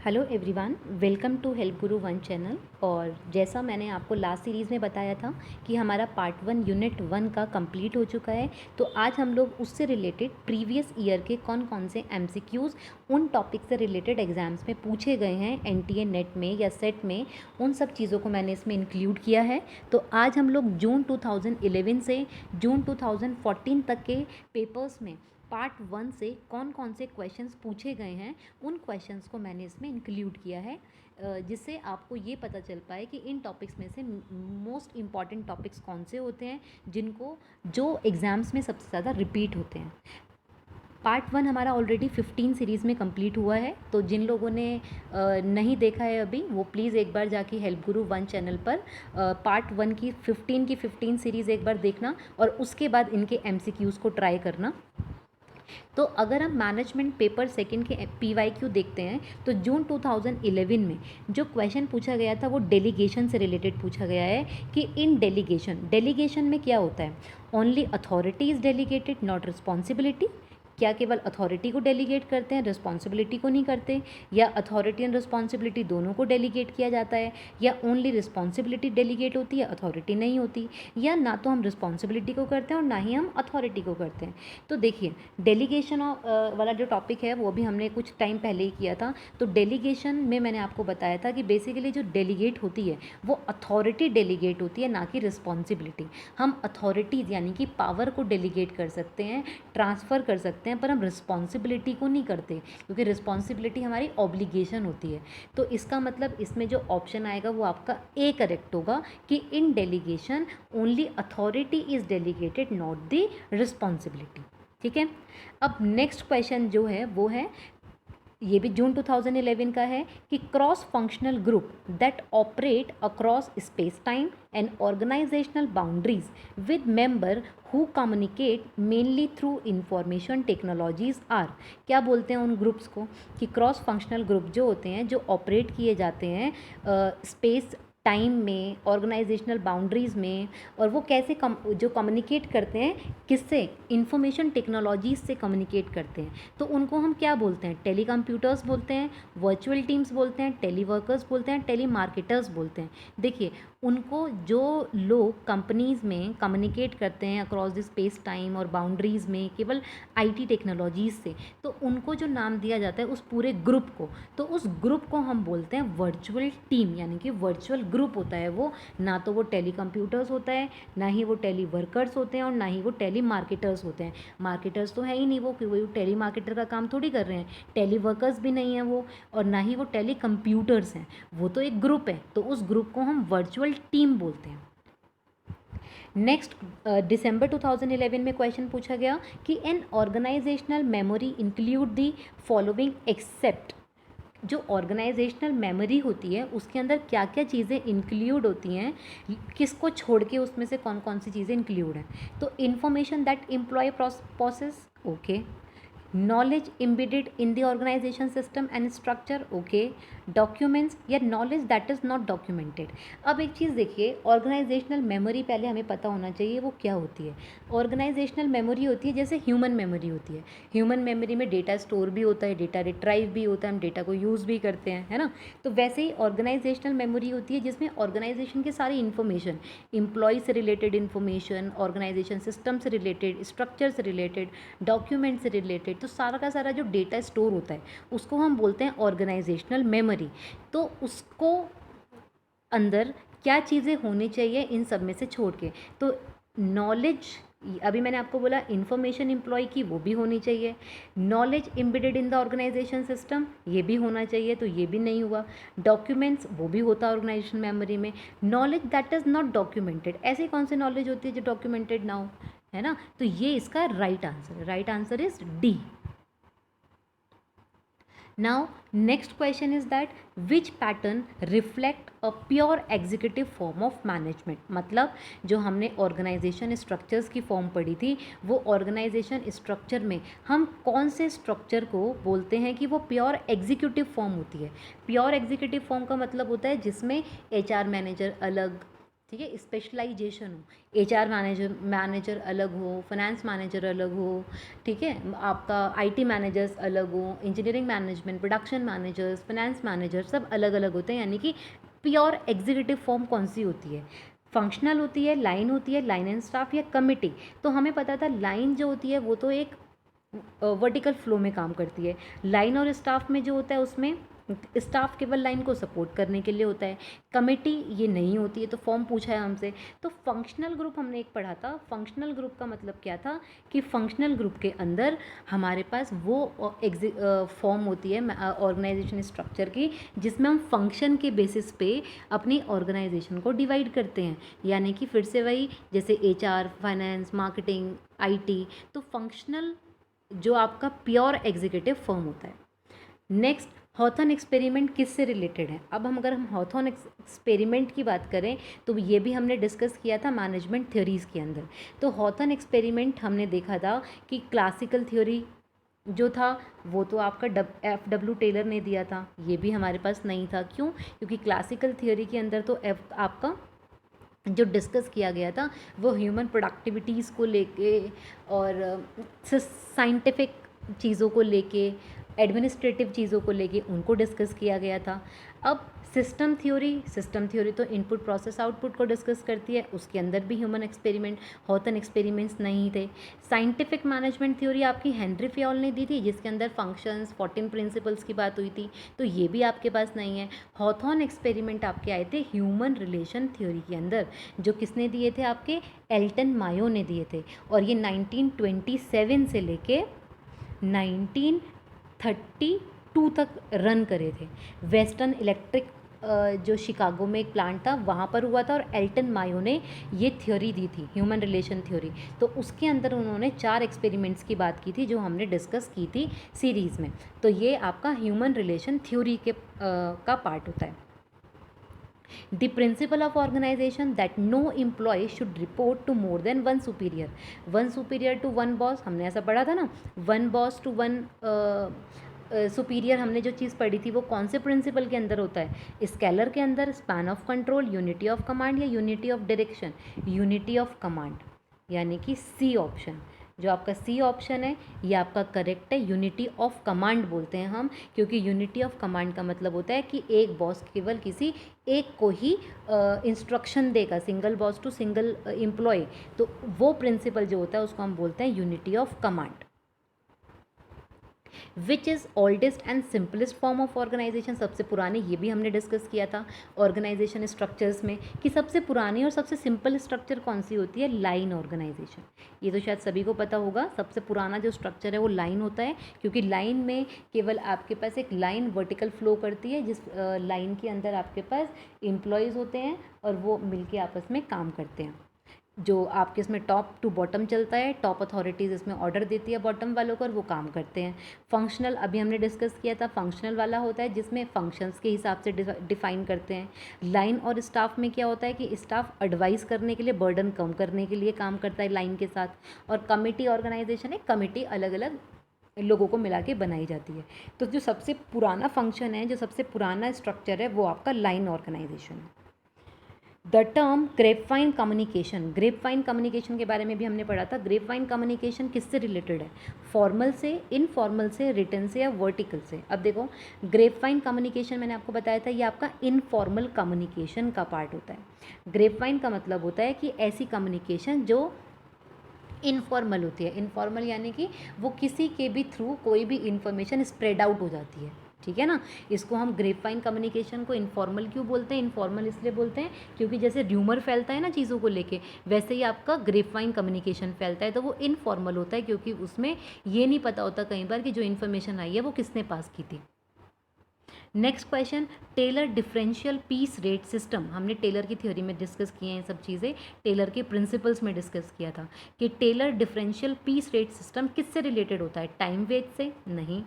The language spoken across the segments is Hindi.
Hello everyone, welcome to Help Guru One channel. और जैसा मैंने आपको लास्ट सीरीज़ में बताया था कि हमारा पार्ट 1 यूनिट 1 का कंप्लीट हो चुका है, तो आज हम लोग उससे रिलेटेड प्रीवियस ईयर के कौन कौन से एमसीक्यूज़ उन टॉपिक से रिलेटेड एग्जाम्स में पूछे गए हैं एनटीए नेट में या सेट में, उन सब चीज़ों को मैंने इसमें इंक्लूड किया है। तो आज हम लोग जून 2011 से जून 2014 तक के पेपर्स में पार्ट 1 से कौन कौन से क्वेश्चंस पूछे गए हैं उन क्वेश्चंस को मैंने इसमें इंक्लूड किया है, जिससे आपको ये पता चल पाए कि इन टॉपिक्स में से मोस्ट इम्पॉर्टेंट टॉपिक्स कौन से होते हैं जो एग्ज़ाम्स में सबसे ज़्यादा रिपीट होते हैं। पार्ट 1 हमारा ऑलरेडी 15 सीरीज़ में कंप्लीट हुआ है, तो जिन लोगों ने नहीं देखा है अभी, वो प्लीज़ एक बार जाके हेल्प गुरु वन चैनल पर पार्ट 1 की 15 सीरीज़ एक बार देखना और उसके बाद इनके एमसीक्यूज़ को ट्राई करना। तो अगर हम मैनेजमेंट पेपर सेकंड के पीवाईक्यू देखते हैं, तो जून 2011 में जो क्वेश्चन पूछा गया था वो डेलीगेशन से रिलेटेड पूछा गया है कि इन डेलीगेशन में क्या होता है। Only authority is delegated, not responsibility. क्या केवल अथॉरिटी को डेलीगेट करते हैं, रिस्पॉन्सिबिलिटी को नहीं करते, या अथॉरिटी एंड रिस्पॉन्सिबिलिटी दोनों को डेलीगेट किया जाता है, या ओनली रिस्पॉन्सिबिलिटी डेलीगेट होती है, अथॉरिटी नहीं होती, या ना तो हम रिस्पॉन्सिबिलिटी को करते हैं और ना ही हम अथॉरिटी को करते हैं। तो देखिए, डेलीगेशन वाला जो टॉपिक है वो भी हमने कुछ टाइम पहले ही किया था। तो डेलीगेशन में मैंने आपको बताया था कि बेसिकली जो डेलीगेट होती है वो अथॉरिटी डेलीगेट होती है, ना कि रिस्पॉन्सिबिलिटी। हम अथॉरिटीज़ यानी कि पावर को डेलीगेट कर सकते हैं, ट्रांसफ़र कर सकते हैं, पर हम रिस्पॉन्सिबिलिटी को नहीं करते, क्योंकि रिस्पॉन्सिबिलिटी हमारी ऑब्लिगेशन होती है। तो इसका मतलब इसमें जो ऑप्शन आएगा वो आपका ए करेक्ट होगा कि in delegation only authority is delegated, not the responsibility. ठीक है। अब नेक्स्ट क्वेश्चन जो है वो है, ये भी जून 2011 का है कि cross functional group that operate across space time and organisational boundaries with member who communicate mainly through information technologies are. क्या बोलते हैं उन ग्रुप्स को कि क्रॉस फंक्शनल ग्रुप जो होते हैं, जो ऑपरेट किए जाते हैं स्पेस टाइम में, ऑर्गेनाइजेशनल बाउंड्रीज़ में, और वो कैसे जो कम्युनिकेट करते हैं किससे, इंफॉर्मेशन टेक्नोलॉजीज से कम्युनिकेट करते हैं, तो उनको हम क्या बोलते हैं, टेली कंप्यूटर्स बोलते हैं, वर्चुअल टीम्स बोलते हैं, टेली वर्कर्स बोलते हैं, टेली मार्केटर्स बोलते हैं। देखिए, उनको जो लोग कंपनीज़ में कम्युनिकेट करते हैं अक्रॉस द स्पेस टाइम और बाउंड्रीज़ में केवल आईटी टेक्नोलॉजीज से, तो उनको जो नाम दिया जाता है उस पूरे ग्रुप को, तो उस ग्रुप को हम बोलते हैं वर्चुअल टीम, यानी कि वर्चुअल ग्रुप होता है वो। ना तो वो टेली कंप्यूटर्स होता है, ना ही वो टेली वर्कर्स होते हैं, और ना ही वो टेली मार्केटर्स होते हैं। मार्केटर्स तो है ही नहीं वो, क्योंकि वो टेली मार्केटर का काम थोड़ी कर रहे हैं। टेली वर्कर्स भी नहीं है वो, और ना ही वो टेली कंप्यूटर्स हैं। वो तो एक ग्रुप है, तो उस ग्रुप को हम वर्चुअल टीम बोलते हैं। नेक्स्ट, दिसंबर 2011 में क्वेश्चन पूछा गया कि an organisational memory include the following except. जो ऑर्गेनाइजेशनल मेमोरी होती है उसके अंदर क्या क्या चीज़ें इंक्लूड होती हैं, किसको छोड़ के उसमें से कौन कौन सी चीज़ें इंक्लूड हैं। तो information that employ process, okay. Knowledge embedded in the organisation system and structure, okay. Documents या knowledge that is not documented. अब एक चीज़ देखिए, ऑर्गेनाइजेशनल मेमोरी पहले हमें पता होना चाहिए वो क्या होती है। ऑर्गेनाइजेशनल मेमोरी होती है जैसे ह्यूमन मेमोरी होती है। ह्यूमन मेमोरी में डेटा स्टोर भी होता है, डेटा रिट्राइव भी होता है, हम डेटा को यूज़ भी करते हैं, है ना। तो वैसे ही ऑर्गेनाइजेशनल मेमोरी होती है जिसमें ऑर्गेनाइजेशन की सारी इन्फॉर्मेशन, एम्प्लॉय से रिलेटेड इन्फॉर्मेशन, ऑर्गेनाइजेशन सिस्टम से रिलेटेड, स्ट्रक्चर से रिलेटेड, डॉक्यूमेंट से रिलेटेड, तो सारा का सारा जो डेटा स्टोर होता है उसको हम बोलते हैं ऑर्गेनाइजेशनल मेमोरी। तो उसको अंदर क्या चीज़ें होनी चाहिए इन सब में से छोड़ के, तो नॉलेज, अभी मैंने आपको बोला इन्फॉर्मेशन एम्प्लॉय की वो भी होनी चाहिए, knowledge embedded in the organisation system ये भी होना चाहिए, तो ये भी नहीं हुआ। डॉक्यूमेंट्स वो भी होता है ऑर्गेनाइजेशन मेमोरी में। Knowledge that is not documented, ऐसी कौन सी नॉलेज होती है जो डॉक्यूमेंटेड ना हो, है ना। तो ये इसका right answer is D. Now next question is that which pattern reflect a pure executive form of management। मतलब जो हमने ऑर्गेनाइजेशन स्ट्रक्चर्स की फॉर्म पढ़ी थी, वो ऑर्गेनाइजेशन स्ट्रक्चर में हम कौन से स्ट्रक्चर को बोलते हैं कि वो प्योर एग्जीक्यूटिव फॉर्म होती है। प्योर एग्जीक्यूटिव फॉर्म का मतलब होता है जिसमें एचआर मैनेजर अलग, ठीक है, स्पेशलाइजेशन हो, एचआर मैनेजर अलग हो, फाइनेंस मैनेजर अलग हो, ठीक है, आपका आईटी मैनेजर्स अलग हो, engineering management, production managers, finance manager, सब अलग अलग होते हैं। यानी कि प्योर एग्जीक्यूटिव फॉर्म कौन सी होती है? फंक्शनल होती है, लाइन होती है, लाइन एंड स्टाफ, या कमिटी। तो हमें पता था लाइन जो होती है वो तो एक वर्टिकल फ्लो में काम करती है। लाइन और स्टाफ में जो होता है उसमें स्टाफ केवल लाइन को सपोर्ट करने के लिए होता है, कमेटी ये नहीं होती है। तो फॉर्म पूछा है हमसे, तो फंक्शनल ग्रुप हमने एक पढ़ा था। फंक्शनल ग्रुप का मतलब क्या था कि फंक्शनल ग्रुप के अंदर हमारे पास वो फॉर्म होती है ऑर्गेनाइजेशन स्ट्रक्चर की, जिसमें हम फंक्शन के बेसिस पे अपनी ऑर्गेनाइजेशन को डिवाइड करते हैं। यानी कि फिर से वही, जैसे एचआर, फाइनेंस, मार्केटिंग, आईटी, तो फंक्शनल जो आपका प्योर एग्जीक्यूटिव फर्म होता है। नेक्स्ट, हॉथन एक्सपेरिमेंट किससे रिलेटेड है? अब अगर हम हॉथन एक्सपेरिमेंट की बात करें तो ये भी हमने डिस्कस किया था मैनेजमेंट थ्योरीज़ के अंदर। तो हॉथन एक्सपेरिमेंट हमने देखा था कि क्लासिकल थ्योरी जो था वो तो आपका F.W. टेलर ने दिया था, ये भी हमारे पास नहीं था। क्यों? क्योंकि क्लासिकल थ्योरी के अंदर तो आपका जो डिस्कस किया गया था वो ह्यूमन प्रोडक्टिविटीज़ को लेके और साइंटिफिक चीज़ों को लेके, एडमिनिस्ट्रेटिव चीज़ों को लेके उनको डिस्कस किया गया था। अब सिस्टम थ्योरी तो इनपुट प्रोसेस आउटपुट को डिस्कस करती है, उसके अंदर भी ह्यूमन एक्सपेरिमेंट, हॉथन एक्सपेरिमेंट्स नहीं थे। साइंटिफिक मैनेजमेंट थ्योरी आपकी हेनरी फयोल ने दी थी, जिसके अंदर फंक्शंस, 14 प्रिंसिपल्स की बात हुई थी, तो ये भी आपके पास नहीं है। हॉथन एक्सपेरिमेंट आपके आए थे ह्यूमन रिलेशन थ्योरी के अंदर, जो किसने दिए थे? आपके एल्टन मायो ने दिए थे, और ये 1927 से लेके 1932 तक रन करे थे। वेस्टर्न इलेक्ट्रिक जो शिकागो में एक प्लांट था वहाँ पर हुआ था, और एल्टन मायो ने ये थ्योरी दी थी, ह्यूमन रिलेशन थ्योरी। तो उसके अंदर उन्होंने 4 एक्सपेरिमेंट्स की बात की थी जो हमने डिस्कस की थी सीरीज़ में। तो ये आपका ह्यूमन रिलेशन थ्योरी के का पार्ट होता है। The principle of organization that no employee should report to more than one superior. One superior to one boss, हमने ऐसा पढ़ा था ना, one boss to one superior. हमने जो चीज़ पढ़ी थी वो कौन से प्रिंसिपल के अंदर होता है? स्केलर के अंदर, span of control, unity of command, या unity of direction? Unity of command, यानी कि सी ऑप्शन। जो आपका सी ऑप्शन है ये आपका करेक्ट है। यूनिटी ऑफ कमांड बोलते हैं हम, क्योंकि यूनिटी ऑफ कमांड का मतलब होता है कि एक बॉस केवल किसी एक को ही इंस्ट्रक्शन देगा, single boss to single employ. तो वो प्रिंसिपल जो होता है उसको हम बोलते हैं unity of command. Which is oldest and simplest form of organisation? सबसे पुरानी, ये भी हमने डिस्कस किया था ऑर्गेनाइजेशन स्ट्रक्चर्स में, कि सबसे पुरानी और सबसे सिंपल स्ट्रक्चर कौन सी होती है? Line organisation. ये तो शायद सभी को पता होगा, सबसे पुराना जो स्ट्रक्चर है वो लाइन होता है, क्योंकि लाइन में केवल आपके पास एक लाइन वर्टिकल फ्लो करती है, जिस लाइन के अंदर आपके पास एम्प्लॉयज़ होते हैं और वो मिलके आपस में काम करते हैं। जो आपके इसमें टॉप टू बॉटम चलता है, टॉप अथॉरिटीज़ इसमें ऑर्डर देती है बॉटम वालों को और वो काम करते हैं। फंक्शनल अभी हमने डिस्कस किया था, फंक्शनल वाला होता है जिसमें फंक्शंस के हिसाब से डिफाइन करते हैं। लाइन और स्टाफ में क्या होता है कि स्टाफ एडवाइस करने के लिए, बर्डन कम करने के लिए काम करता है लाइन के साथ। और कमेटी ऑर्गेनाइजेशन है, कमेटी अलग अलग लोगों को मिला के बनाई जाती है। तो जो सबसे पुराना फंक्शन है, जो सबसे पुराना स्ट्रक्चर है, वो आपका लाइन ऑर्गेनाइजेशन है। The term grapevine communication, grapevine communication के बारे में भी हमने पढ़ा था। ग्रेपवाइन कम्युनिकेशन किससे रिलेटेड है? फॉर्मल से, इनफॉर्मल से, रिटन से, या वर्टिकल से? अब देखो, ग्रेपवाइन कम्युनिकेशन मैंने आपको बताया था ये आपका इनफॉर्मल कम्युनिकेशन का पार्ट होता है। ग्रेपवाइन का मतलब होता है कि ऐसी कम्युनिकेशन जो इनफॉर्मल होती है। इनफॉर्मल यानी कि वो किसी के भी थ्रू कोई भी इंफॉर्मेशन स्प्रेड आउट हो जाती है, ठीक है ना। इसको हम ग्रेपवाइन कम्युनिकेशन को इनफॉर्मल क्यों बोलते हैं? इनफॉर्मल इसलिए बोलते हैं क्योंकि जैसे र्यूमर फैलता है ना चीज़ों को लेके, वैसे ही आपका ग्रेपवाइन कम्युनिकेशन फैलता है। तो वो इनफॉर्मल होता है क्योंकि उसमें ये नहीं पता होता कई बार कि जो इन्फॉर्मेशन आई है वो किसने पास की थी। Next question, Taylor differential piece rate system. हमने टेलर की थ्योरी में डिस्कस किए हैं सब चीज़ें, टेलर के प्रिंसिपल्स में डिस्कस किया था कि Taylor differential piece rate system किससे रिलेटेड होता है? टाइम वेज से? नहीं,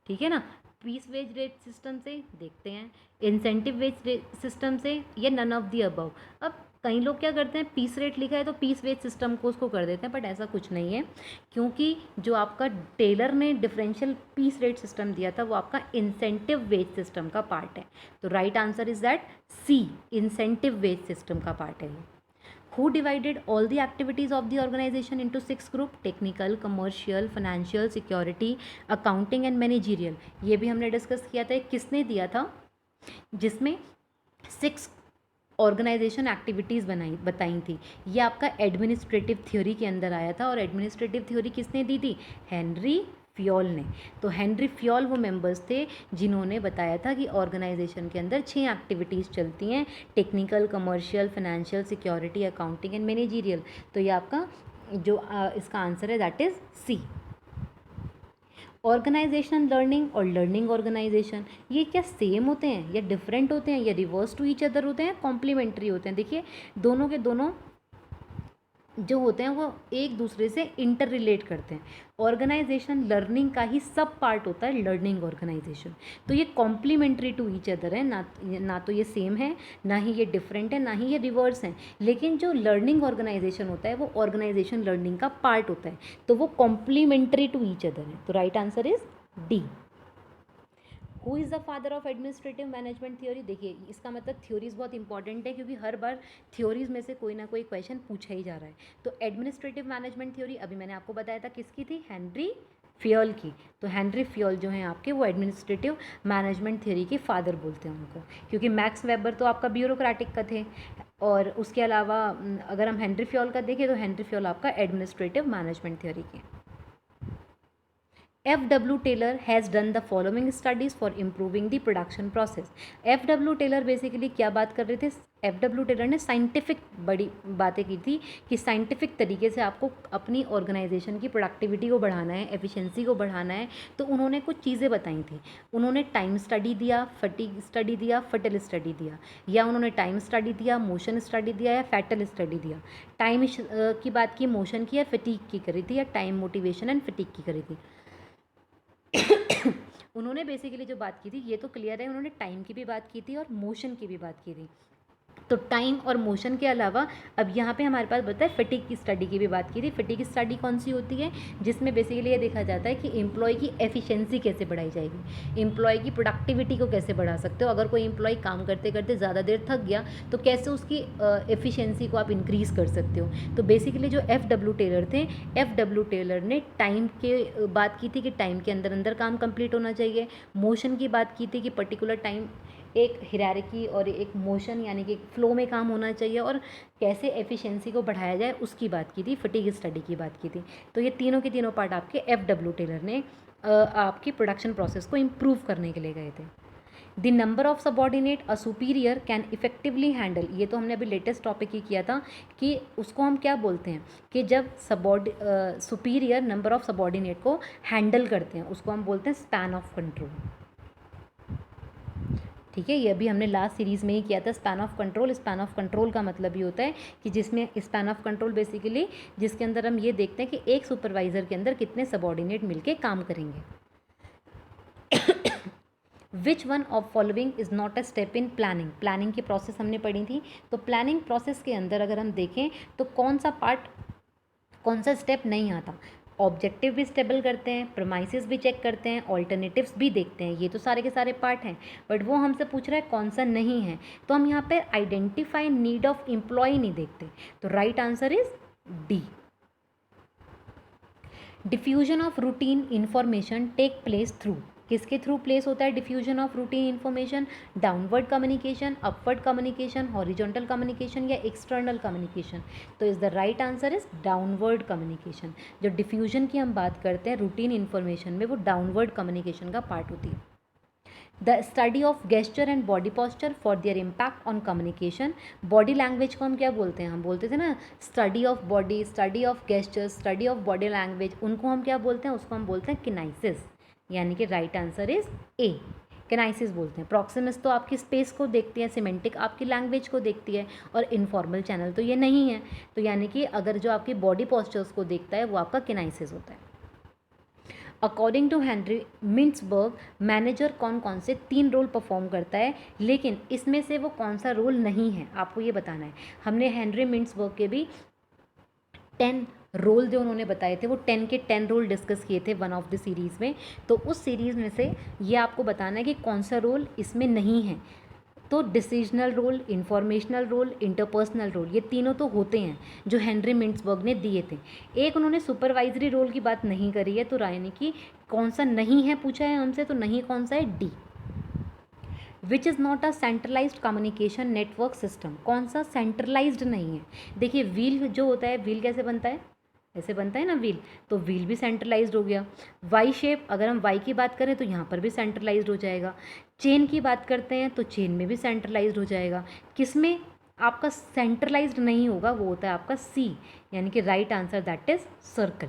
ठीक है ना। पीस वेज रेट सिस्टम से? देखते हैं। इंसेंटिव वेज सिस्टम से, या नन ऑफ दी अबव? अब कई लोग क्या करते हैं, पीस रेट लिखा है तो पीस वेज सिस्टम को उसको कर देते हैं, बट ऐसा कुछ नहीं है, क्योंकि जो आपका टेलर ने डिफरेंशियल पीस रेट सिस्टम दिया था वो आपका इंसेंटिव वेज सिस्टम का पार्ट है। तो right answer is that C, incentive wage system का पार्ट है। Who divided all the activities of the organization into 6 group? Technical, commercial, financial, security, accounting and managerial. ये भी हमने डिस्कस किया था, किसने दिया था, जिसमें 6 ऑर्गेनाइजेशन एक्टिविटीज़ बताई थी। ये आपका एडमिनिस्ट्रेटिव थ्योरी के अंदर आया था, और एडमिनिस्ट्रेटिव थ्योरी किसने दी थी, हेनरी फ्योल ने। तो हेनरी फ्योल वो मेंबर्स थे जिन्होंने बताया था कि ऑर्गेनाइजेशन के अंदर 6 एक्टिविटीज़ चलती हैं, technical, commercial, financial, security, accounting and managerial. तो ये आपका जो इसका आंसर है that is C. Organisation learning और लर्निंग ऑर्गेनाइजेशन, ये क्या सेम होते हैं या डिफरेंट होते हैं या रिवर्स टू ईच अदर होते हैं, कॉम्प्लीमेंट्री होते हैं? देखिए दोनों के दोनों जो होते हैं वो एक दूसरे से इंटर रिलेट करते हैं। ऑर्गेनाइजेशन लर्निंग का ही सब पार्ट होता है लर्निंग ऑर्गेनाइजेशन। तो ये कॉम्प्लीमेंट्री टू ईच अदर है, ना तो ये सेम है, ना ही ये डिफरेंट है, ना ही ये रिवर्स है। लेकिन जो लर्निंग ऑर्गेनाइजेशन होता है वो ऑर्गेनाइजेशन लर्निंग का पार्ट होता है, तो वो कॉम्प्लीमेंट्री टू ईच अदर है। तो right answer is D. Who is the father of administrative management theory? देखिए इसका मतलब थ्योरीज बहुत इंपॉर्टेंट है, क्योंकि हर बार थ्योरीज में से कोई ना कोई क्वेश्चन पूछा ही जा रहा है। तो एडमिनिस्ट्रेटिव मैनेजमेंट थ्योरी अभी मैंने आपको बताया था किसकी थी, हेनरी फ्योल की। तो हेनरी फ्योल जो हैं आपके वो एडमिनिस्ट्रेटिव मैनेजमेंट थ्योरी के फादर बोलते हैं उनको, क्योंकि मैक्स वेबर तो आपका ब्यूरोक्रेटिक का थे, और उसके अलावा अगर हम हेनरी फ्योल का देखें तो हेनरी फ्योल आपका एडमिनिस्ट्रेटिव मैनेजमेंट थ्योरी के। F.W. Taylor has done the following studies for improving the production process. F.W. Taylor basically क्या बात कर रहे थे, F.W. Taylor ने साइंटिफिक बड़ी बातें की थी कि साइंटिफिक तरीके से आपको अपनी ऑर्गेनाइजेशन की प्रोडक्टिविटी को बढ़ाना है, एफिशिएंसी को बढ़ाना है। तो उन्होंने कुछ चीज़ें बताई थी। उन्होंने टाइम स्टडी दिया, फटीग स्टडी दिया, फटल स्टडी दिया, या उन्होंने टाइम स्टडी दिया, मोशन स्टडी दिया, या फैटल स्टडी दिया। टाइम की बात की, मोशन की या फटीग की करी थी, या टाइम मोटिवेशन एंड फटीग की करी थी। उन्होंने बेसिकली जो बात की थी ये तो क्लियर है, उन्होंने टाइम की भी बात की थी और मोशन की भी बात की थी। तो टाइम और मोशन के अलावा अब यहाँ पे हमारे पास बताए फटीग की स्टडी की भी बात की थी। फटीग स्टडी कौन सी होती है, जिसमें बेसिकली ये देखा जाता है कि एम्प्लॉय की एफिशिएंसी कैसे बढ़ाई जाएगी, एम्प्लॉय की प्रोडक्टिविटी को कैसे बढ़ा सकते हो। अगर कोई एम्प्लॉय काम करते करते ज़्यादा देर थक गया तो कैसे उसकी एफिशिएंसी को आप इंक्रीज़ कर सकते हो। तो बेसिकली जो F.W. टेलर थे, F.W. टेलर ने टाइम के बात की थी कि टाइम के अंदर अंदर काम कंप्लीट होना चाहिए। मोशन की बात की थी कि पर्टिकुलर टाइम एक हिरारिकी और एक मोशन यानी कि फ्लो में काम होना चाहिए, और कैसे एफिशिएंसी को बढ़ाया जाए उसकी बात की थी। फटीग स्टडी की बात की थी। तो ये तीनों के तीनों पार्ट आपके F.W. टेलर ने आपकी प्रोडक्शन प्रोसेस को इम्प्रूव करने के लिए गए थे। The number of subordinate a superior can effectively handle, ये तो हमने अभी लेटेस्ट टॉपिक ही किया था कि उसको हम क्या बोलते हैं कि जब सुपीरियर नंबर ऑफ सबॉर्डिनेट को हैंडल करते हैं उसको हम बोलते हैं स्पैन ऑफ कंट्रोल। ठीक है, ये अभी हमने लास्ट सीरीज़ में ही किया था span of control. Span of control का मतलब ये होता है कि जिसमें स्पैन ऑफ कंट्रोल बेसिकली जिसके अंदर हम ये देखते हैं कि एक सुपरवाइज़र के अंदर कितने सबॉर्डिनेट मिलके काम करेंगे। Which one of following is not a step in planning? Planning की प्रोसेस हमने पढ़ी थी। तो प्लानिंग प्रोसेस के अंदर अगर हम देखें तो कौन सा स्टेप नहीं आता? ऑब्जेक्टिव भी स्टेबल करते हैं, प्रोमाइसेस भी चेक करते हैं, ऑल्टरनेटिव्स भी देखते हैं, ये तो सारे के सारे पार्ट हैं। बट वो हमसे पूछ रहा है कौन सा नहीं है, तो हम यहाँ पे आइडेंटिफाई नीड ऑफ एम्प्लॉय नहीं देखते। तो right answer is D. Diffusion of routine information take place through, किसके थ्रू प्लेस होता है diffusion of routine information? Downward communication, upward communication, horizontal communication या एक्सटर्नल कम्युनिकेशन? तो is the right answer is downward communication. जो डिफ्यूजन की हम बात करते हैं रूटीन इन्फॉर्मेशन में, वो डाउनवर्ड कम्युनिकेशन का पार्ट होती है। The study of gesture and body posture for their impact on communication. Body language को हम क्या बोलते हैं? हम बोलते थे ना study of body, study of gesture, study of body language, उनको हम क्या बोलते हैं? उसको हम बोलते हैं किनाइसिस, यानी कि राइट आंसर इज ए, किनाइसिस बोलते हैं। प्रॉक्सिमिस तो आपकी स्पेस को देखती है, सिमेंटिक आपकी लैंग्वेज को देखती है, और इनफॉर्मल चैनल तो ये नहीं है। तो यानी कि अगर जो आपकी बॉडी पॉस्चर्स को देखता है वो आपका किनाइसिस होता है। According to Henry Mintzberg manager कौन कौन से 3 रोल परफॉर्म करता है, लेकिन इसमें से वो कौन सा रोल नहीं है आपको ये बताना है। हमने हेनरी मिंट्सबर्ग के भी 10 रोल जो उन्होंने बताए थे वो 10 के 10 रोल डिस्कस किए थे वन ऑफ द सीरीज़ में। तो उस सीरीज़ में से ये आपको बताना है कि कौन सा रोल इसमें नहीं है। तो decisional role, informational role, interpersonal role, ये तीनों तो होते हैं जो हेनरी मिंट्सबर्ग ने दिए थे। एक उन्होंने सुपरवाइजरी रोल की बात नहीं करी है, तो यानी कि कौन सा नहीं है पूछा है हमसे, तो नहीं कौन सा है, D, which is not a centralised communication network system. कौन सा सेंट्रलाइज्ड नहीं है। देखिए व्हील जो होता है, व्हील कैसे बनता है, ऐसे बनता है ना व्हील, तो व्हील भी सेंट्रलाइज्ड हो गया। वाई शेप, अगर हम वाई की बात करें तो यहाँ पर भी सेंट्रलाइज्ड हो जाएगा। चेन की बात करते हैं तो चेन में भी सेंट्रलाइज्ड हो जाएगा। किसमें आपका सेंट्रलाइज्ड नहीं होगा, वो होता है आपका सी, यानी कि right answer that is circle.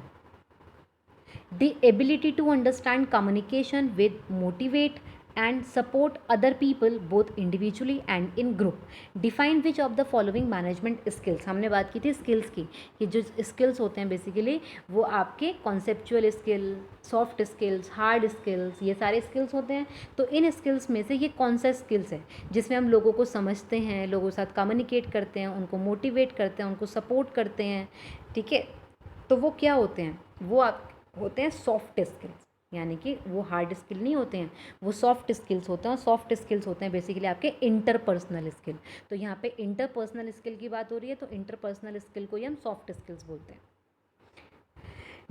The ability to understand communication with motivate and support other people both individually and in group. Define which of the following management skills. हमने बात की थी स्किल्स की, कि जो स्किल्स होते हैं बेसिकली वो आपके conceptual skill, soft skills, hard skills, ये सारे स्किल्स होते हैं। तो इन स्किल्स में से ये कौन सा स्किल्स है जिसमें हम लोगों को समझते हैं, लोगों के साथ कम्युनिकेट करते हैं, उनको मोटिवेट करते हैं, उनको सपोर्ट करते हैं, ठीक है। तो वो क्या होते हैं, वो आप होते हैं सॉफ्ट स्किल्स, यानी कि वो हार्ड स्किल नहीं होते हैं, वो सॉफ्ट स्किल्स होते हैं। और सॉफ्ट स्किल्स होते हैं बेसिकली आपके इंटरपर्सनल स्किल। तो यहाँ पे इंटरपर्सनल स्किल की बात हो रही है, तो इंटरपर्सनल स्किल को ही हम सॉफ्ट स्किल्स बोलते हैं।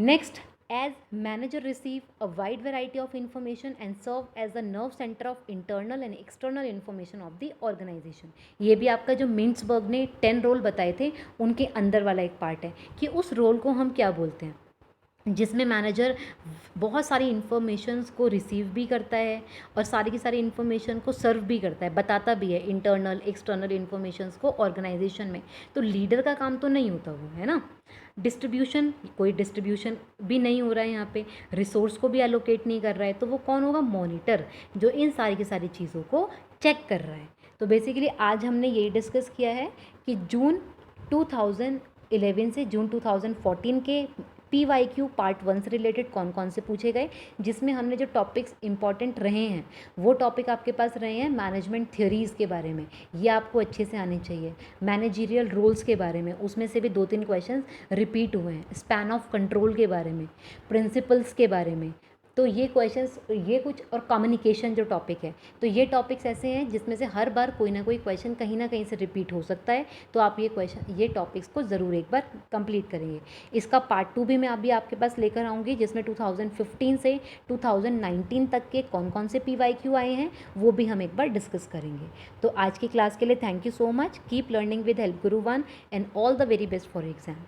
Next, as manager receive a wide variety of information and serve as the nerve centre of internal and external information of the organisation. ये भी आपका जो मिंट्सबर्ग ने 10 रोल बताए थे उनके अंदर वाला एक पार्ट है कि उस रोल को हम क्या बोलते हैं, जिसमें मैनेजर बहुत सारी इन्फॉर्मेशंस को रिसीव भी करता है और सारी की सारी इन्फॉर्मेशन को सर्व भी करता है, बताता भी है इंटरनल एक्सटर्नल इन्फॉर्मेशंस को ऑर्गेनाइजेशन में। तो लीडर का काम तो नहीं होता वो, है ना। डिस्ट्रीब्यूशन, कोई डिस्ट्रीब्यूशन भी नहीं हो रहा है यहाँ पे, रिसोर्स को भी एलोकेट नहीं कर रहा है, तो वो कौन होगा, मॉनिटर, जो इन सारी की सारी चीज़ों को चेक कर रहा है। तो बेसिकली आज हमने यही डिस्कस किया है कि जून 2011 से जून 2014 के PYQ पार्ट 1 से रिलेटेड कौन कौन से पूछे गए, जिसमें हमने जो टॉपिक्स इंपॉर्टेंट रहे हैं वो टॉपिक आपके पास रहे हैं मैनेजमेंट थ्योरीज़ के बारे में, ये आपको अच्छे से आने चाहिए। मैनेजरियल रोल्स के बारे में, उसमें से भी 2-3 क्वेश्चन रिपीट हुए हैं। स्पैन ऑफ कंट्रोल के बारे में, प्रिंसिपल्स के बारे में, तो ये क्वेश्चंस, ये कुछ, और कम्युनिकेशन जो टॉपिक है, तो ये टॉपिक्स ऐसे हैं जिसमें से हर बार कोई ना कोई क्वेश्चन कहीं ना कहीं से रिपीट हो सकता है। तो आप ये टॉपिक्स को ज़रूर एक बार कंप्लीट करेंगे। इसका पार्ट 2 भी मैं अभी आपके पास लेकर आऊँगी, जिसमें 2015 से 2019 तक के कौन कौन से PYQ आए हैं वो भी हम एक बार डिस्कस करेंगे। तो आज की क्लास के लिए thank you so much. Keep learning with help Guru 1 and all the very best for exam.